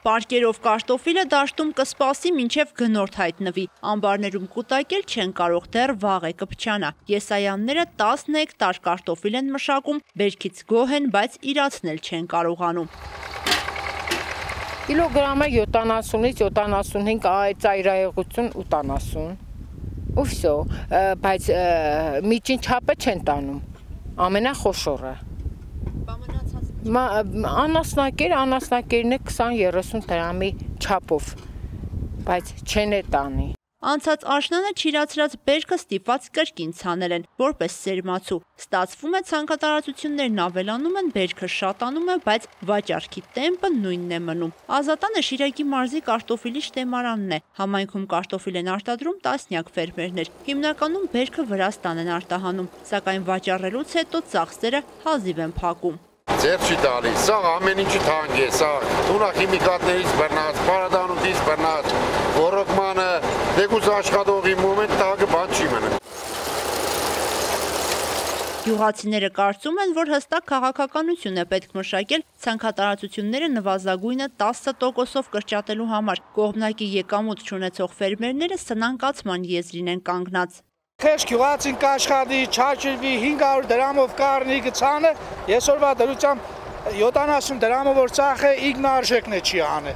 Պարկերով կարտոֆիլը դաշտում կսպասի մինչև գնորդ հայտնվի, ամբարներում կուտակել չեն կարող, դեռ վաղ է կփչանա, եսայանները 10 հեկտար կարտոֆիլ են մշակում, բերքից գոհ են, բայց իրացնել չեն կարողանում։ Կիլոգրամը 70-ից 75 ծայրահեղություն 80, ու վсё, բայց միջին չափը չեն տանում, ամենախոշորը։ Անասնակերն է 20-30 դրամի չափով, բայց չեն է տանի։ Անցած աշնանը չիրացրած բերքը ստիպված կրկին ցանել են, որպես սերմացու։ Ստացվում է ցանքատարածություններն ավելանում են, բերքը շատանում է, բայց վաճառքի տեմպը նույնն է մնում։ Ազատանը Շիրակի մարզի կարտոֆիլի շտեմարանն է։ Համայնքում կարտոֆիլ են արտադրում տասնյակ ֆերմերներ։ Հիմնականում բերքը Վրաստան են արտահանում, սակայն վաճառելուց հետո ծախսերը հազիվ են փակում։ Ձեր չի տալիս, սա ամեն ինչի թանկ է, սա թունախիմիկատներից բռնած, պարադանուտից բռնած, ոռոգմանը, դեգուս աշխատողի մոմենտ տակը բան չի մնում։ Գյուղացիները կարծում են, որ հստակ քաղաքականություն է պետք մշակել ցանքատարածությունները նվազագույնը 10%-ով կրճատելու համար։ Կողմնակի եկամուտ չունեցող ֆերմերները սնանկացման եզրին են կանգնած։ Քեզ գյուղացին կաշխատի, չաչրվի 500 դրամով կառնի գցանը, այսօրվա դրությամբ 70 դրամով որ ծախե իգնարժեքն է չի անը։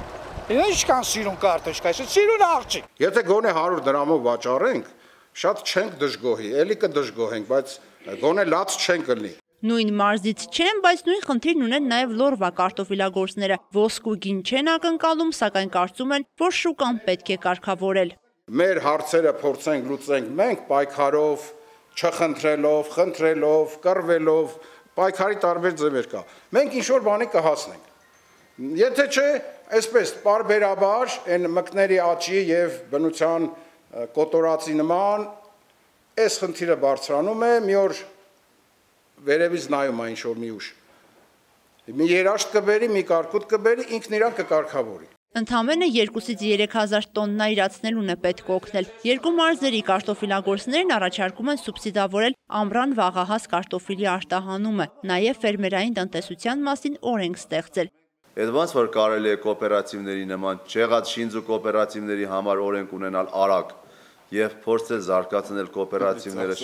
Ինչքան սիրուն կարտոշկա, այս սիրուն աղջիկ։ Եթե գոնե 100 դրամով վաճառենք, շատ չենք դժգոհի, էլի կդժգոհենք, բայց գոնե լաց չենք կլինի։ Նույն մարզից չեն, բայց նույն խնդիրն ունեն նաև լորվա կարտոֆիլագործները։ Ոսկու գին չեն ակնկալում, սակայն կարծում են, որ շուկան պետք է կարգավորել։ Մեր հարցերը փորձենք լուծենք մենք պայքարով, չխնդրելով, խնդրելով, կռվելով, պայքարի տարբեր ձևեր կա։ Մենք ինչ-որ բանի կհասնենք։ Եթե չէ, այսպես պարբերաբար այն մկների աճի եւ բնության կոտորածի նման այս խնդիրը բարձրանում է, մի օր վերևից նայում է ինչ-որ մի ուժ։ Մի երաշտ կբերի, մի կարկուտ կբերի, ինքն իրան կկարգավորի։ Ընդամենը 2-ից 3000 տոննա իրացնելուն է պետք օգնել։ Երկու մարզերի կարտոֆիլագործներն առաջարկում են սուբսիդավորել ամռան վաղահաս կարտոֆիլի արտահանումը, նաև ֆերմերային տնտեսության մասին օրենք ստեղծել։ Այդ ոնց որ կարելի է կոոպերատիվների նման չեղած շինձու կոոպերատիվների համար օրենք ունենալ արագ եւ փորձել զարգացնել կոոպերատիվները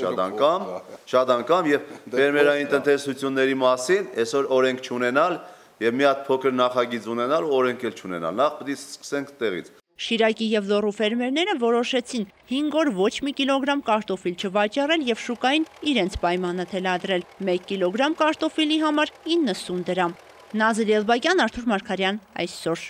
շատ անգամ եւ ֆերմերային տնտեսությունների մասին այսօր օրենք չունենալ եւ մի հատ փոքր նախագիծ ունենալ, օրենք էլ չունենալ, նախ պետք է սկսենք տեղից։ Շիրակի եւ Լոռու ֆերմերները որոշեցին 5 օր ոչ մի կիլոգրամ կարտոֆիլ չվաճառել եւ շուկային իրենց պայմանը թելադրել։ 1 կիլոգրամ կարտոֆիլի համար 90 դրամ։ Նազիլ Էլբակյան, Արթուր Մարգարյան, այսօր։